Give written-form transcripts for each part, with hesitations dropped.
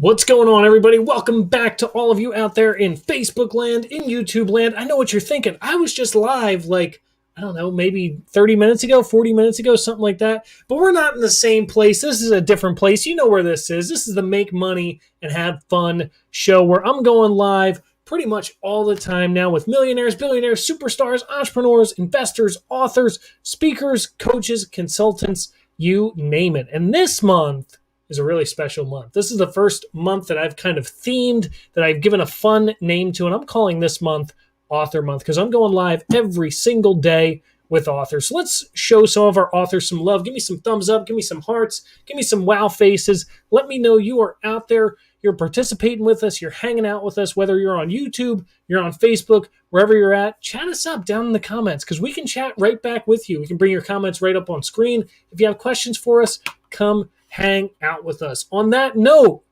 What's going on, everybody? Welcome back to all of you out there in Facebook land, in YouTube land. I know what you're thinking. I was just live like, I don't know, maybe 30 minutes ago, 40 minutes ago, something like that. But we're not in the same place. This is a different place. You know where this is. This is the Make Money and Have Fun show where I'm going live pretty much all the time now with millionaires, billionaires, superstars, entrepreneurs, investors, authors, speakers, coaches, consultants, you name it. And this month is a really special month. This is the first month that I've kind of themed, that I've given a fun name to, and I'm calling this month Author Month because I'm going live every single day with authors. So let's show some of our authors some love. Give me some thumbs up, give me some hearts, give me some wow faces. Let me know you are out there, you're participating with us, you're hanging out with us, whether you're on YouTube, you're on Facebook, wherever you're at. Chat us up down in the comments because we can chat right back with you. We can bring your comments right up on screen. If you have questions for us, come hang out with us. On that note,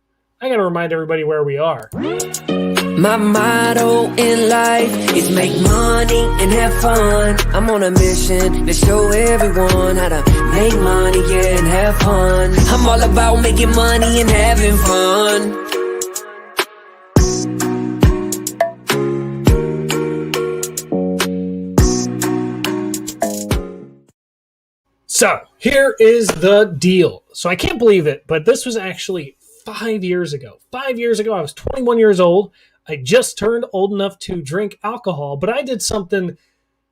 I got to remind everybody where we are. My motto in life is make money and have fun. I'm on a mission to show everyone how to make money, yeah, and have fun. I'm all about making money and having fun. So here is the deal. So I can't believe it, but this was actually 5 years ago. 5 years ago, I was 21 years old. I just turned old enough to drink alcohol, but I did something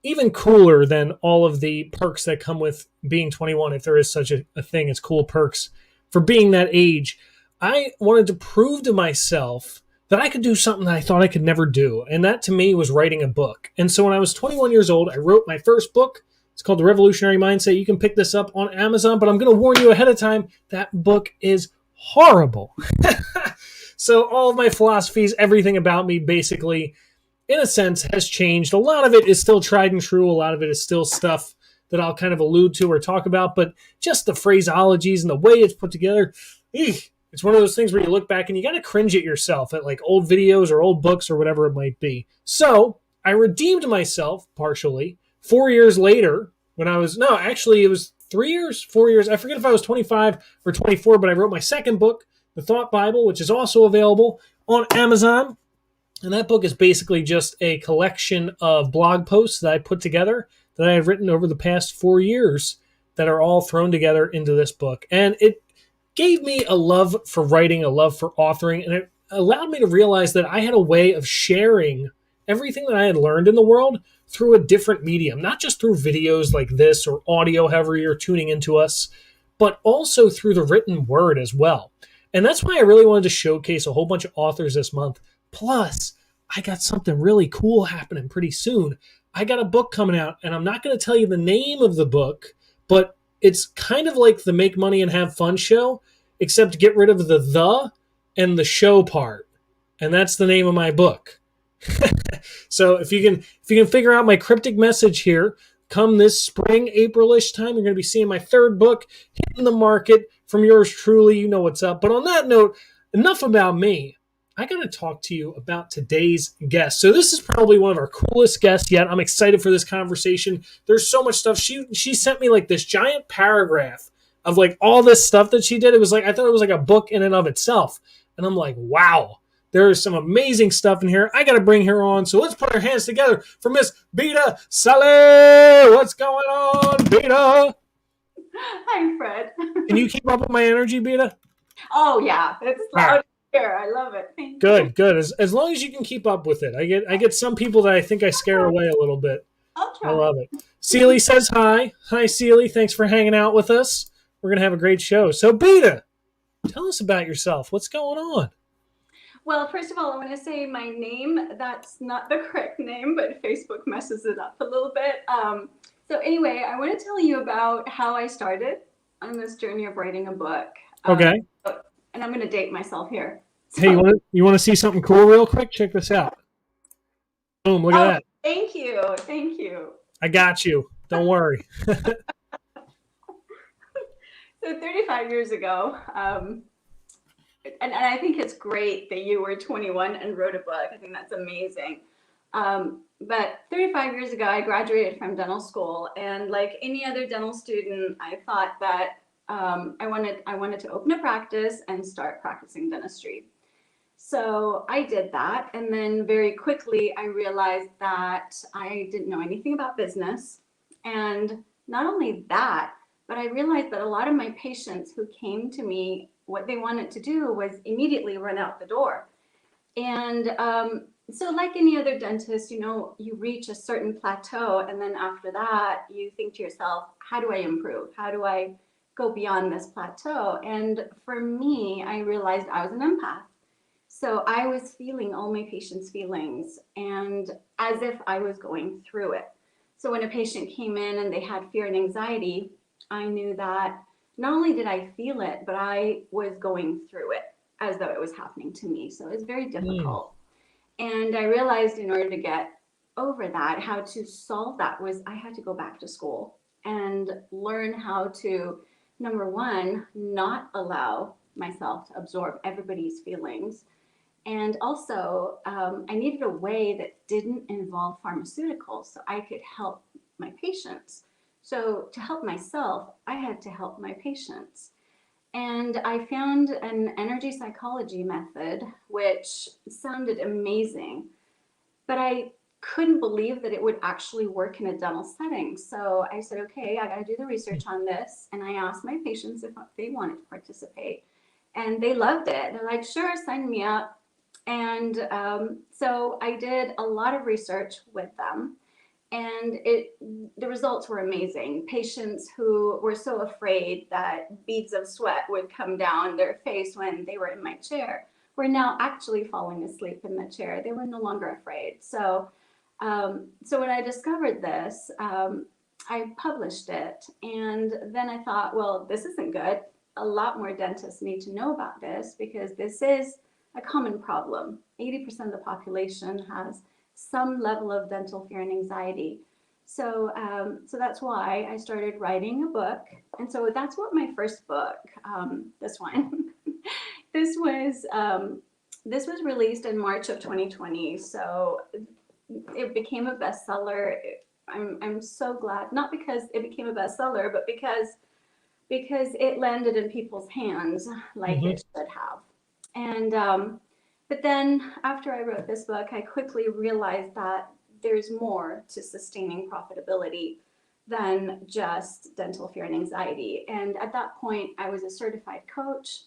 even cooler than all of the perks that come with being 21, if there is such a thing as cool perks for being that age. I wanted to prove to myself that I could do something that I thought I could never do, and that to me was writing a book. And so when I was 21 years old, I wrote my first book. It's called The Revolutionary Mindset. You can pick this up on Amazon, but I'm going to warn you ahead of time, that book is horrible. So all of my philosophies, everything about me basically, in a sense, has changed. A lot of it is still tried and true. A lot of it is still stuff that I'll kind of allude to or talk about, but just the phraseologies and the way it's put together, it's one of those things where you look back and you got to cringe at yourself at like old videos or old books or whatever it might be. So I redeemed myself partially 4 years later when I was, no, actually it was 3 years, 4 years. I forget if I was 25 or 24, but I wrote my second book, The Thought Bible, which is also available on Amazon. And that book is basically just a collection of blog posts that I put together that I have written over the past 4 years that are all thrown together into this book. And it gave me a love for writing, a love for authoring, and it allowed me to realize that I had a way of sharing everything that I had learned in the world through a different medium, not just through videos like this or audio, however you're tuning into us, but also through the written word as well. And that's why I really wanted to showcase a whole bunch of authors this month. Plus, I got something really cool happening pretty soon. I got a book coming out, and I'm not going to tell you the name of the book, but it's kind of like the Make Money and Have Fun show, except get rid of the and the show part. And that's the name of my book. So if you can figure out my cryptic message here, come this spring, April-ish time, you're going to be seeing my third book hitting the market from yours truly. You know what's up. But on that note, enough about me. I got to talk to you about today's guest. So this is probably one of our coolest guests yet. I'm excited for this conversation. There's so much stuff. She sent me like this giant paragraph of like all this stuff that she did. It was like, I thought it was like a book in and of itself. And I'm like, wow. There is some amazing stuff in here. I got to bring her on. So let's put our hands together for Miss Bita Saleh. What's going on, Bita? Hi, Fred. Can you keep up with my energy, Bita? Oh, yeah. It's loud here. I love it. Thank you. Good. As long as you can keep up with it. I get some people that I think I scare away a little bit. I'll try. I love it. Celie says hi. Hi, Celie. Thanks for hanging out with us. We're going to have a great show. So, Bita, tell us about yourself. What's going on? Well, first of all, I want to say my name, that's not the correct name, but Facebook messes it up a little bit. So anyway, I want to tell you about how I started on this journey of writing a book. Okay. And I'm going to date myself here. So, Hey, you want to see something cool real quick? Check this out. Boom, look at that. Thank you. Thank you. I got you. Don't worry. So 35 years ago, and I think it's great that you were 21 and wrote a book. I think that's amazing. But 35 years ago, I graduated from dental school. And like any other dental student, I thought that I wanted to open a practice and start practicing dentistry. So I did that, and then very quickly I realized that I didn't know anything about business. And not only that, but I realized that a lot of my patients who came to me, what they wanted to do was immediately run out the door. And so, like any other dentist, you reach a certain plateau, and then after that, you think to yourself, how do I improve? How do I go beyond this plateau? And for me, I realized I was an empath. So I was feeling all my patients' feelings and as if I was going through it. So when a patient came in and they had fear and anxiety, I knew that not only did I feel it, but I was going through it as though it was happening to me. So it was very Mm. difficult. And I realized in order to get over that, how to solve that was I had to go back to school and learn how to, number one, not allow myself to absorb everybody's feelings, and also, I needed a way that didn't involve pharmaceuticals so I could help my patients. So, to help myself, I had to help my patients. And I found an energy psychology method which sounded amazing, but I couldn't believe that it would actually work in a dental setting. So I said, okay, I got to do the research on this. And I asked my patients if they wanted to participate. And they loved it. They're like, sure, sign me up. And so I did a lot of research with them, and the results were amazing. Patients who were so afraid that beads of sweat would come down their face when they were in my chair were now actually falling asleep in the chair. They were no longer afraid. So when I discovered this, I published it, and then I thought, well, this isn't good. A lot more dentists need to know about this because this is a common problem. 80% of the population has some level of dental fear and anxiety. So that's why I started writing a book. And so that's what my first book, this one, this was this was released in March of 2020. So it became a bestseller. I'm so glad, not because it became a bestseller, but because it landed in people's hands like Hmm. it should have. And but then after I wrote this book, I quickly realized that there's more to sustaining profitability than just dental fear and anxiety. And at that point, I was a certified coach.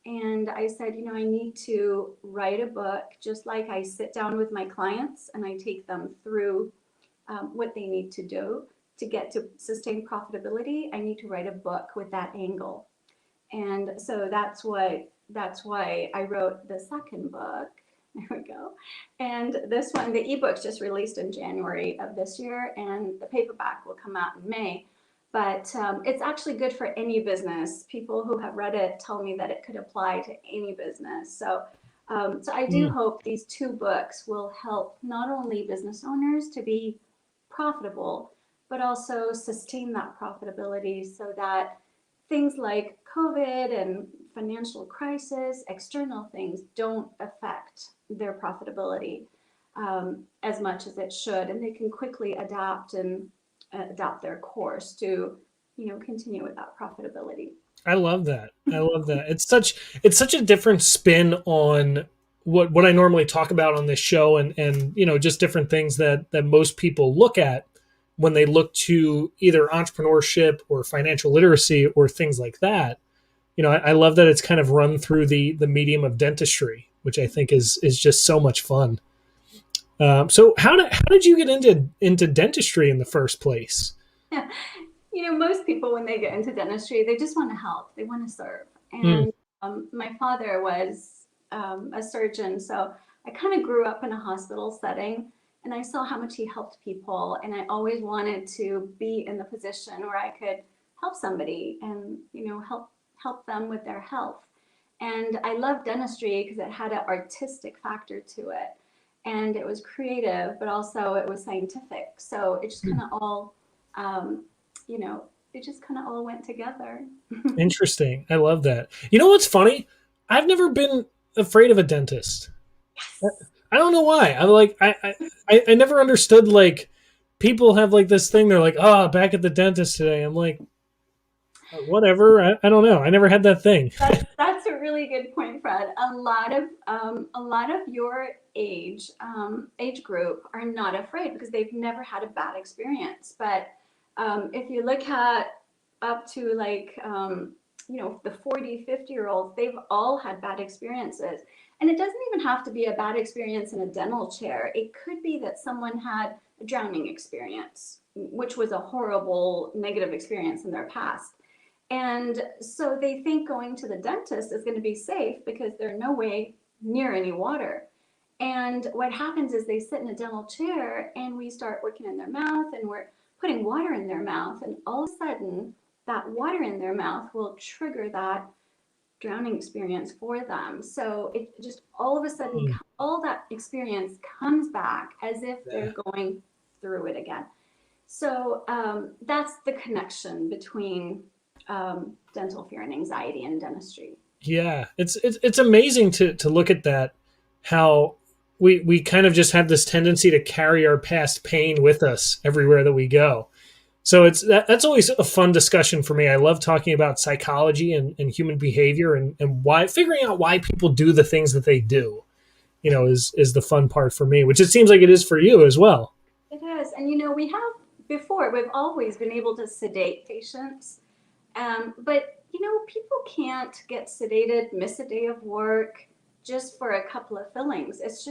And I said, I need to write a book just like I sit down with my clients and I take them through what they need to do to get to sustain profitability. I need to write a book with that angle. And so that's why I wrote the second book. There we go. And this one, the ebook's just released in January of this year, and the paperback will come out in May. But it's actually good for any business. People who have read it tell me that it could apply to any business. So I do Mm. hope these two books will help not only business owners to be profitable, but also sustain that profitability so that things like COVID and financial crisis, external things don't affect their profitability as much as it should, and they can quickly adapt and adapt their course to, continue with that profitability. I love that. I love that. It's such a different spin on what I normally talk about on this show, and just different things that most people look at when they look to either entrepreneurship or financial literacy or things like that. I love that it's kind of run through the medium of dentistry, which I think is just so much fun. So how did you get into dentistry in the first place? Most people, when they get into dentistry, they just want to help, they want to serve. Mm. And my father was a surgeon, so I kind of grew up in a hospital setting and I saw how much he helped people. And I always wanted to be in the position where I could help somebody and, help them with their health. And I loved dentistry because it had an artistic factor to it. And it was creative, but also it was scientific. So it just kind of all um, you know, it just kind of all went together. Interesting. I love that. You know what's funny? I've never been afraid of a dentist. I don't know why. I'm like I never understood like people have like this thing. They're like, oh, back at the dentist today. I'm like, Whatever. I don't know. I never had that thing. That's a really good point, Fred. A lot of your age group are not afraid because they've never had a bad experience. But if you look at up to like the 40-50 year olds, they've all had bad experiences. And it doesn't even have to be a bad experience in a dental chair. It could be that someone had a drowning experience, which was a horrible negative experience in their past. And so they think going to the dentist is going to be safe because they're no way near any water. And what happens is they sit in a dental chair and we start working in their mouth and we're putting water in their mouth. And all of a sudden, that water in their mouth will trigger that drowning experience for them. So it just all of a sudden, Hmm. all that experience comes back as if Yeah. they're going through it again. So that's the connection between dental fear and anxiety and dentistry. Yeah, it's amazing to look at that, how we kind of just have this tendency to carry our past pain with us everywhere that we go. So that's always a fun discussion for me. I love talking about psychology and human behavior and why figuring out why people do the things that they do. Is the fun part for me, which it seems like it is for you as well. It is. And we've always been able to sedate patients. But people can't get sedated, miss a day of work just for a couple of fillings. It's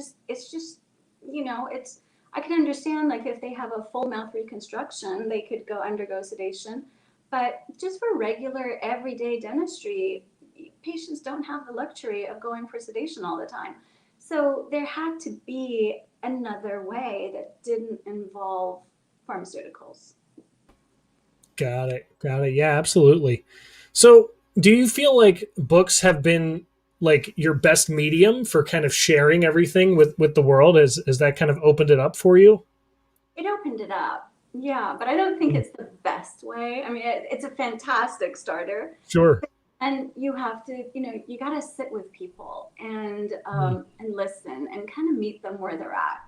I can understand like if they have a full mouth reconstruction, they could go undergo sedation. But just for regular everyday dentistry, patients don't have the luxury of going for sedation all the time. So there had to be another way that didn't involve pharmaceuticals. Got it. Got it. Yeah, absolutely. So, do you feel like books have been like your best medium for kind of sharing everything with the world? As that kind of opened it up for you? It opened it up. Yeah, but I don't think Mm. it's the best way. I mean, it's a fantastic starter, Sure. and you have to, you got to sit with people Mm. and listen and kind of meet them where they're at,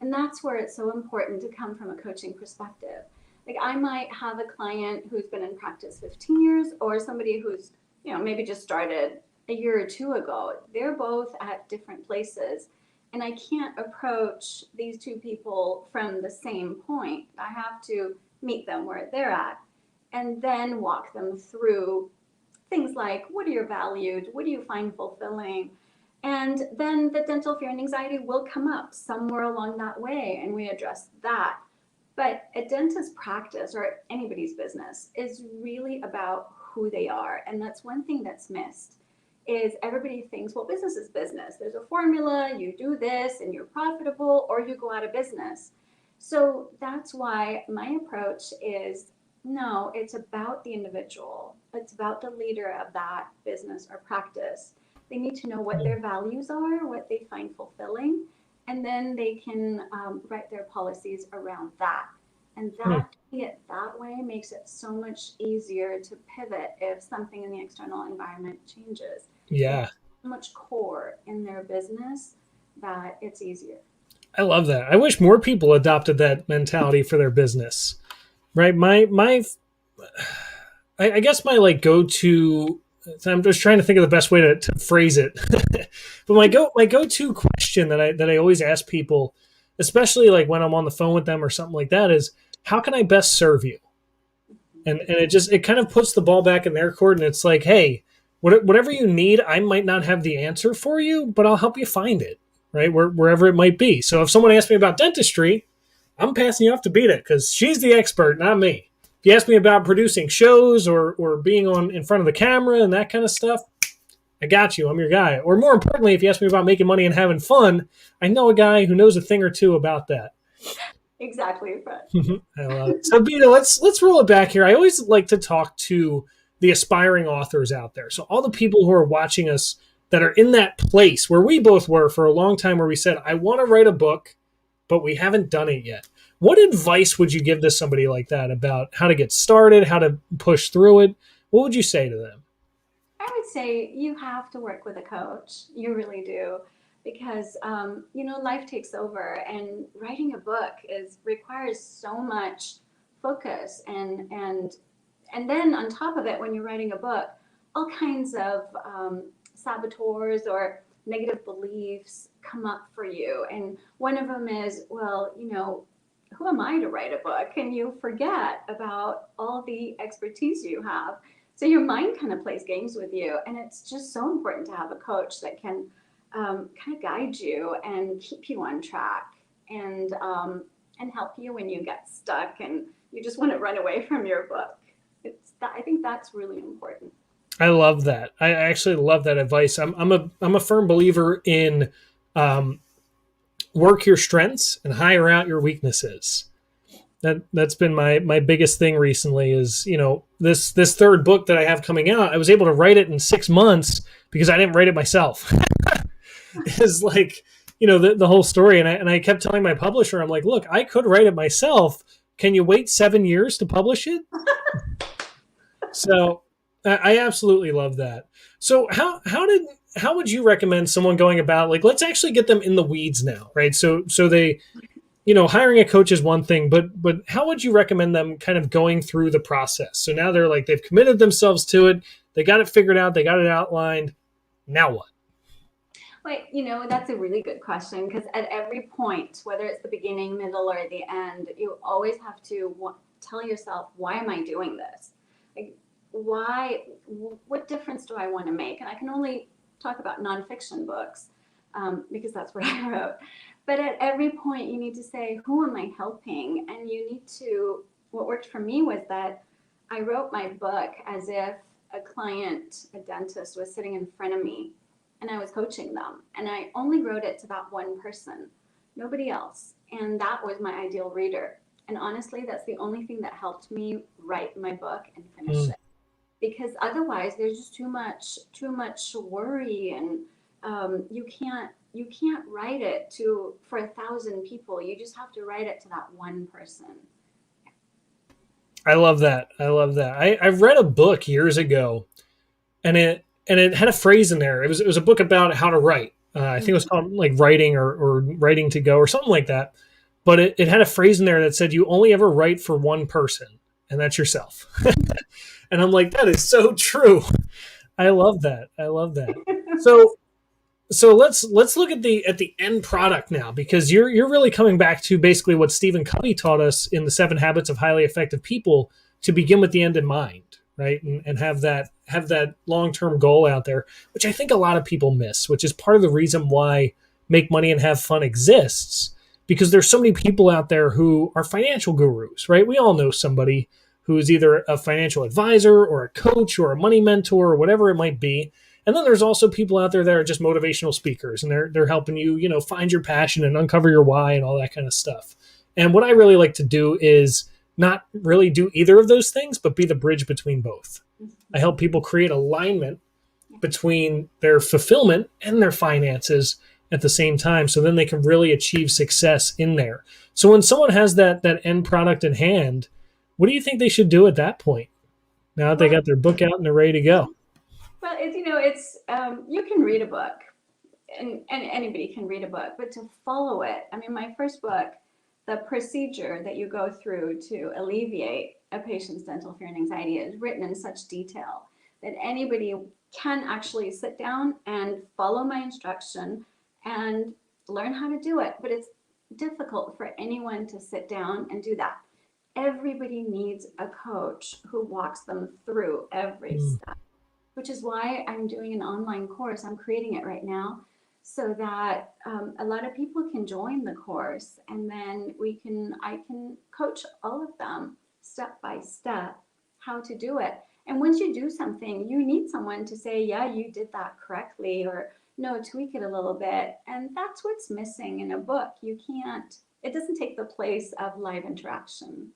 and that's where it's so important to come from a coaching perspective. Like I might have a client who's been in practice 15 years, or somebody who's maybe just started a year or two ago. They're both at different places, and I can't approach these two people from the same point. I have to meet them where they're at and then walk them through things like what are your values? What do you find fulfilling? And then the dental fear and anxiety will come up somewhere along that way, and we address that. But a dentist practice or anybody's business is really about who they are. And that's one thing that's missed is everybody thinks, well, business is business. There's a formula, you do this and you're profitable or you go out of business. So that's why my approach is no, it's about the individual. It's about the leader of that business or practice. They need to know what Mm. their values are, what they find fulfilling, and then they can write their policies around that. And Hmm. that it that way makes it so much easier to pivot if something in the external environment changes. They have Yeah, so much core in their business that it's easier. I love that. I wish more people adopted that mentality for their business. Right? I guess my like go to. I'm just trying to think of the best way to phrase it. But my go to question that I always ask people, especially like when I'm on the phone with them or something like that, is how can I best serve you? And it kind of puts the ball back in their court, and it's like, hey, whatever you need, I might not have the answer for you, but I'll help you find it, right? Wherever it might be. So if someone asks me about dentistry, I'm passing you off to Bita because she's the expert, not me. If you ask me about producing shows or being on in front of the camera and that kind of stuff, I got you. I'm your guy. Or more importantly, if you ask me about making money and having fun, I know a guy who knows a thing or two about that. Exactly, Fred. I love it. So, Beta, let's roll it back here. I always like to talk to the aspiring authors out there. So, all the people who are watching us that are in that place where we both were for a long time, where we said, "I want to write a book, but we haven't done it yet." What advice would you give to somebody like that about how to get started, how to push through it? What would you say to them? I would say you have to work with a coach. You really do. Because life takes over and writing a book is requires so much focus and And then on top of it, when you're writing a book, all kinds of saboteurs or negative beliefs come up for you. And one of them is, well, who am I to write a book? And you forget about all the expertise you have. So your mind kind of plays games with you. And it's just so important to have a coach that can kind of guide you and keep you on track and help you when you get stuck and you just want to run away from your book. I think that's really important. I love that. I actually love that advice. I'm a firm believer in work your strengths and hire out your weaknesses. That's been my biggest thing recently is, this third book that I have coming out, I was able to write it in 6 months because I didn't write it myself. It's like, the whole story. And I kept telling my publisher, I'm like, look, I could write it myself. Can you wait 7 years to publish it? So I absolutely love that. So how would you recommend someone going about, like, let's actually get them in the weeds now, right? So they, hiring a coach is one thing, but how would you recommend them kind of going through the process? So now they're like, they've committed themselves to it. They got it figured out. They got it outlined. Now what? Wait, that's a really good question, because at every point, whether it's the beginning, middle, or the end, you always have to tell yourself, why am I doing this? Like, what difference do I want to make? And I can only talk about nonfiction books because that's what I wrote. But at every point, you need to say, who am I helping? And you need to, what worked for me was that I wrote my book as if a client, a dentist, was sitting in front of me and I was coaching them. And I only wrote it to that one person, nobody else. And that was my ideal reader. And honestly, that's the only thing that helped me write my book and finish it. Because otherwise there's just too much worry, and you can't write it for 1,000 people. You just have to write it to that one person. I love that. I read a book years ago, and it had a phrase in there. It was a book about how to write. I think it was called like Writing or Writing to Go or something like that. But it had a phrase in there that said, you only ever write for one person, and that's yourself. And I'm like, that is so true. I love that. So let's look at the end product now, because you're really coming back to basically what Stephen Covey taught us in the 7 Habits of Highly Effective People, to begin with the end in mind, right? And have that long-term goal out there, which I think a lot of people miss, which is part of the reason why Make Money and Have Fun exists, because there's so many people out there who are financial gurus, right? We all know somebody who is either a financial advisor or a coach or a money mentor or whatever it might be. And then there's also people out there that are just motivational speakers, and they're helping you, find your passion and uncover your why and all that kind of stuff. And what I really like to do is not really do either of those things, but be the bridge between both. I help people create alignment between their fulfillment and their finances at the same time, so then they can really achieve success in there. So when someone has that end product in hand, what do you think they should do at that point? Now that they got their book out and they're ready to go. Well, it's you can read a book, and anybody can read a book, but to follow it. I mean, my first book, the procedure that you go through to alleviate a patient's dental fear and anxiety, is written in such detail that anybody can actually sit down and follow my instruction and learn how to do it. But it's difficult for anyone to sit down and do that. Everybody needs a coach who walks them through every step, which is why I'm doing an online course. I'm creating it right now so that a lot of people can join the course, and then I can coach all of them step by step how to do it. And once you do something, you need someone to say, yeah, you did that correctly, or no, tweak it a little bit. And that's what's missing in a book. It doesn't take the place of live interaction.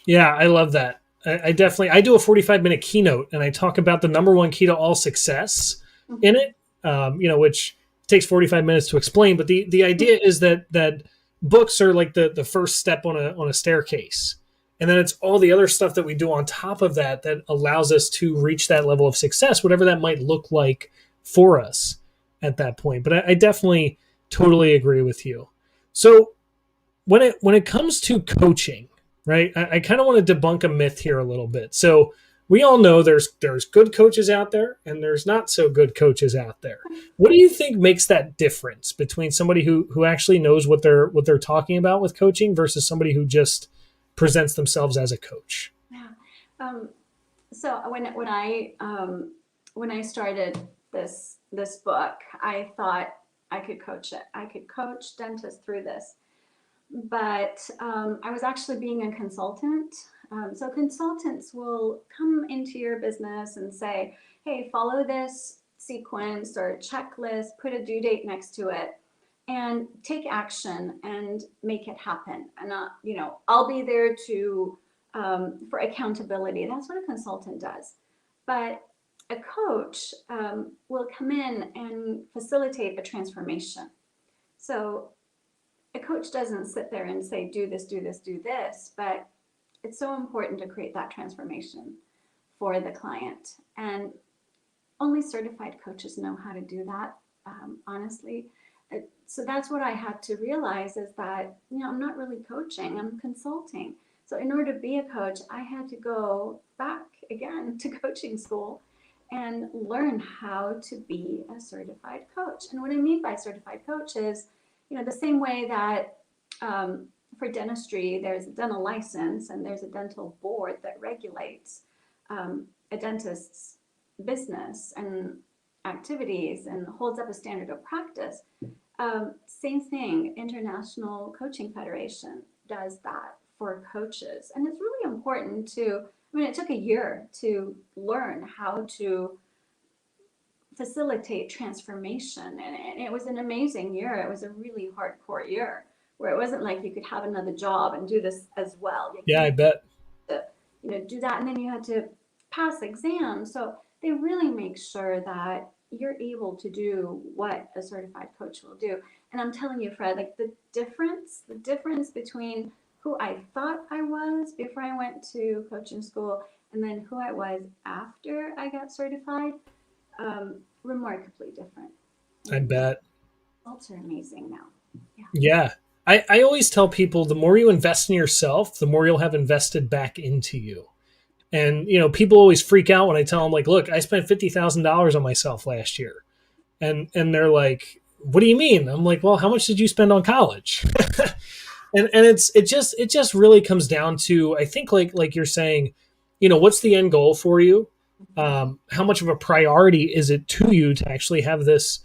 Yeah, I love that. I do a 45-minute keynote, and I talk about the number one key to all success in it, which takes 45 minutes to explain. But the idea is that books are like the first step on a staircase. And then it's all the other stuff that we do on top of that allows us to reach that level of success, whatever that might look like for us at that point. But I definitely totally agree with you. So when it comes to coaching, right? I kind of want to debunk a myth here a little bit. So we all know there's good coaches out there and there's not so good coaches out there. What do you think makes that difference between somebody who actually knows what they're talking about with coaching versus somebody who just presents themselves as a coach? Yeah. So when I started this book, I thought I could coach it. I could coach dentists through this, but I was actually being a consultant. So consultants will come into your business and say, "Hey, follow this sequence or checklist, put a due date next to it, and take action and make it happen." And I'll be there to for accountability. That's what a consultant does. But a coach will come in and facilitate a transformation. So a coach doesn't sit there and say, "Do this, do this, do this," but it's so important to create that transformation for the client. And only certified coaches know how to do that, honestly. So that's what I had to realize, is that, I'm not really coaching, I'm consulting. So in order to be a coach, I had to go back again to coaching school and learn how to be a certified coach. And what I mean by certified coach is, the same way that for dentistry, there's a dental license and there's a dental board that regulates a dentist's business and activities and holds up a standard of practice. Same thing, International Coaching Federation does that for coaches. And it's really important it took a year to learn how to facilitate transformation. And it was an amazing year. It was a really hardcore year where it wasn't like you could have another job and do this as well. Yeah, I bet. To, do that. And then you had to pass exams. So they really make sure that you're able to do what a certified coach will do. And I'm telling you, Fred, like the difference between who I thought I was before I went to coaching school and then who I was after I got certified, remarkably different. I bet. Results are amazing now. Yeah. I always tell people, the more you invest in yourself, the more you'll have invested back into you. And, people always freak out when I tell them, like, look, I spent $50,000 on myself last year. And they're like, what do you mean? I'm like, well, how much did you spend on college? and it just really comes down to, I think, like you're saying, what's the end goal for you? How much of a priority is it to you to actually have this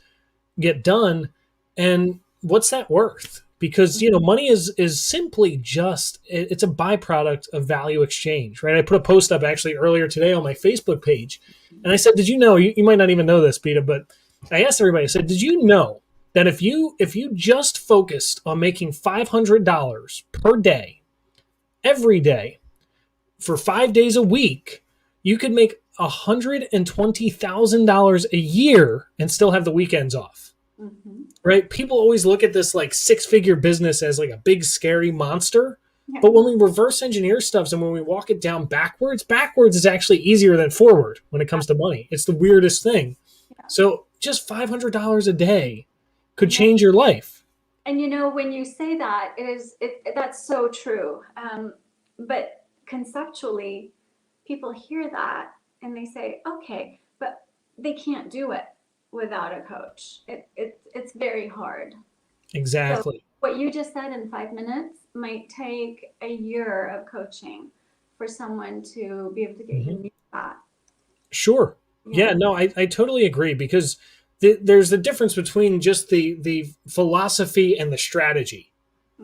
get done? And what's that worth? Because, money is simply just, it's a byproduct of value exchange, right? I put a post up actually earlier today on my Facebook page. And I said, did you know, you might not even know this, Bita, but I asked everybody, I said, did you know that if you just focused on making $500 per day, every day, for 5 days a week, you could make $120,000 a year and still have the weekends off. Mm-hmm. Right? People always look at this like six-figure business as like a big scary monster. Yeah. But when we reverse engineer stuff and when we walk it down backwards is actually easier than forward when it comes to money. It's the weirdest thing. Yeah. So just $500 a day could change your life. And when you say that, that's so true. But conceptually, people hear that and they say, okay, but they can't do it without a coach. It's very hard. Exactly. So what you just said in 5 minutes might take a year of coaching for someone to be able to get you that. Sure. Yeah, no, I totally agree, because there's a difference between just the philosophy and the strategy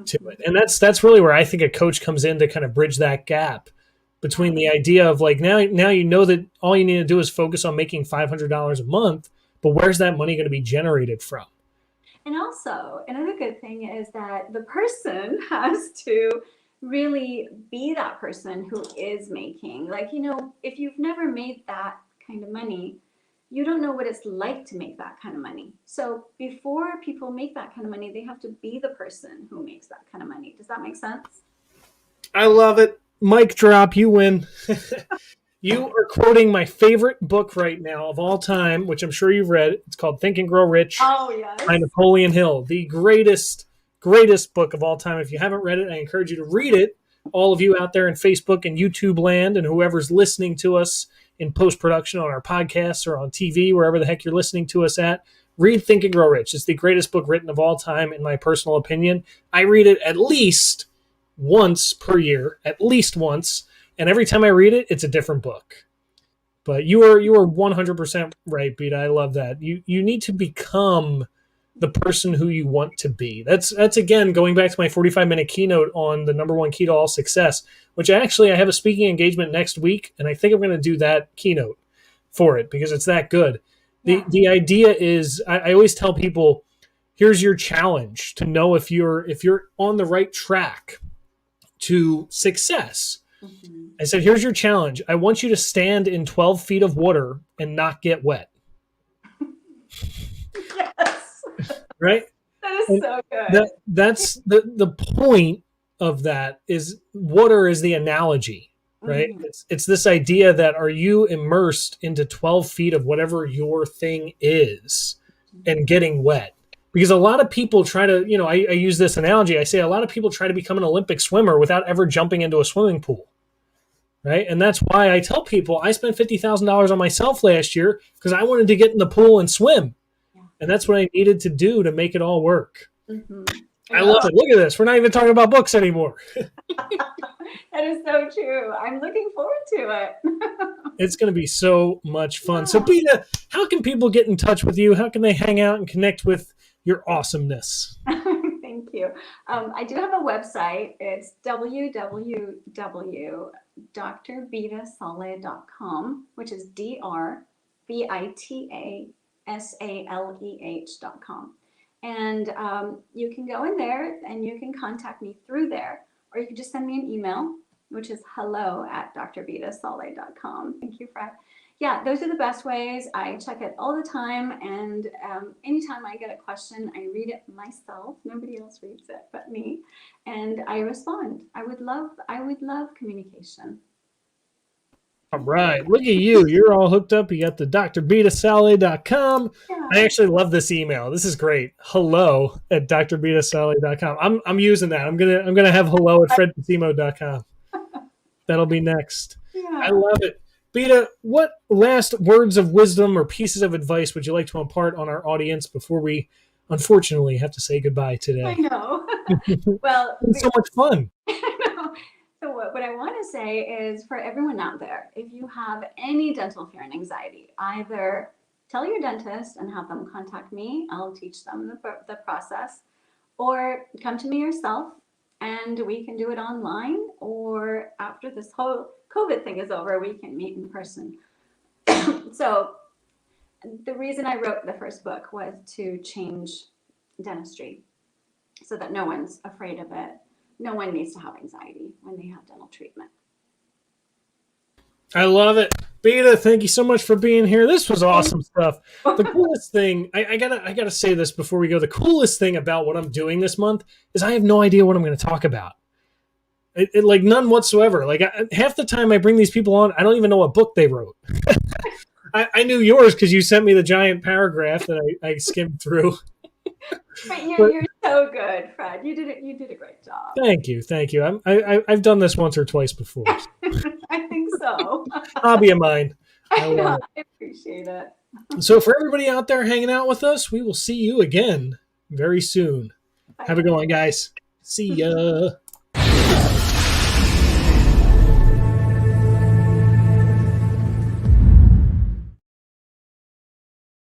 to it. And that's really where I think a coach comes in to kind of bridge that gap between the idea of like, now you know that all you need to do is focus on making $500 a month, but where's that money going to be generated from? And also, another good thing is that the person has to really be that person who is making, like, if you've never made that kind of money, you don't know what it's like to make that kind of money. So before people make that kind of money, they have to be the person who makes that kind of money. Does that make sense? I love it. Mic drop, you win. You are quoting my favorite book right now of all time, which I'm sure you've read. It's called Think and Grow Rich by Napoleon Hill. The greatest book of all time. If you haven't read it, I encourage you to read it. all of you out there in Facebook and YouTube land, and whoever's listening to us in post-production on our podcasts or on TV, wherever the heck you're listening to us at, read Think and Grow Rich. It's the greatest book written of all time, in my personal opinion. I read it at least once per year, at least once. And every time I read it, it's a different book. But you are 100% right, Bita. I love that. You need to become the person who you want to be. That's again going back to my 45-minute keynote on the number one key to all success, which I have a speaking engagement next week, and I think I'm going to do that keynote for it because it's that good. Yeah. The idea is I always tell people, here's your challenge to know if you're on the right track to success. Mm-hmm. I said, here's your challenge. I want you to stand in 12 feet of water and not get wet. Yes. Right? That is so good. That's the point of that is water is the analogy, right? Mm-hmm. It's this idea that are you immersed into 12 feet of whatever your thing is and getting wet? Because a lot of people try to, I use this analogy. I say a lot of people try to become an Olympic swimmer without ever jumping into a swimming pool. Right. And that's why I tell people I spent $50,000 on myself last year because I wanted to get in the pool and swim. Yeah. And that's what I needed to do to make it all work. Mm-hmm. I love it. Look at this. We're not even talking about books anymore. That is so true. I'm looking forward to it. It's going to be so much fun. Yeah. So, Bita, how can people get in touch with you? How can they hang out and connect with your awesomeness? Thank you. I do have a website. It's www.drbitasaleh.com, which is DRBITASALEH.com. And you can go in there and you can contact me through there, or you can just send me an email, which is hello@drbitasaleh.com. Thank you, Fred. Yeah, those are the best ways. I check it all the time, and anytime I get a question, I read it myself. Nobody else reads it but me, and I respond. I would love communication. All right. Look at you. You're all hooked up. You got the drbitasaleh.com. Yeah. I actually love this email. This is great. hello@drbitasaleh.com. I'm using that. I'm gonna have hello@fredposimo.com. That'll be next. Yeah. I love it. Bita, what last words of wisdom or pieces of advice would you like to impart on our audience before we unfortunately have to say goodbye I today? know. Well, It's so much fun. I know. So what I want to say is for everyone out there, if you have any dental fear and anxiety, either tell your dentist and have them contact me. I'll teach them the process, or come to me yourself and we can do it online, or after this whole COVID thing is over, we can meet in person. So the reason I wrote the first book was to change dentistry so that no one's afraid of it. No one needs to have anxiety when they have dental treatment. I love it. Bita, thank you so much for being here. This was awesome stuff. The coolest thing, I gotta say this before we go. The coolest thing about what I'm doing this month is I have no idea what I'm going to talk about. It like none whatsoever. Like half the time I bring these people on, I don't even know what book they wrote. I knew yours because you sent me the giant paragraph that I skimmed through. But you're so good, Fred. You did a great job. Thank you. I've done this once or twice before. I think so. Hobby of mine. I appreciate it. So for everybody out there hanging out with us, we will see you again very soon. Bye. Have a good one, guys. See ya.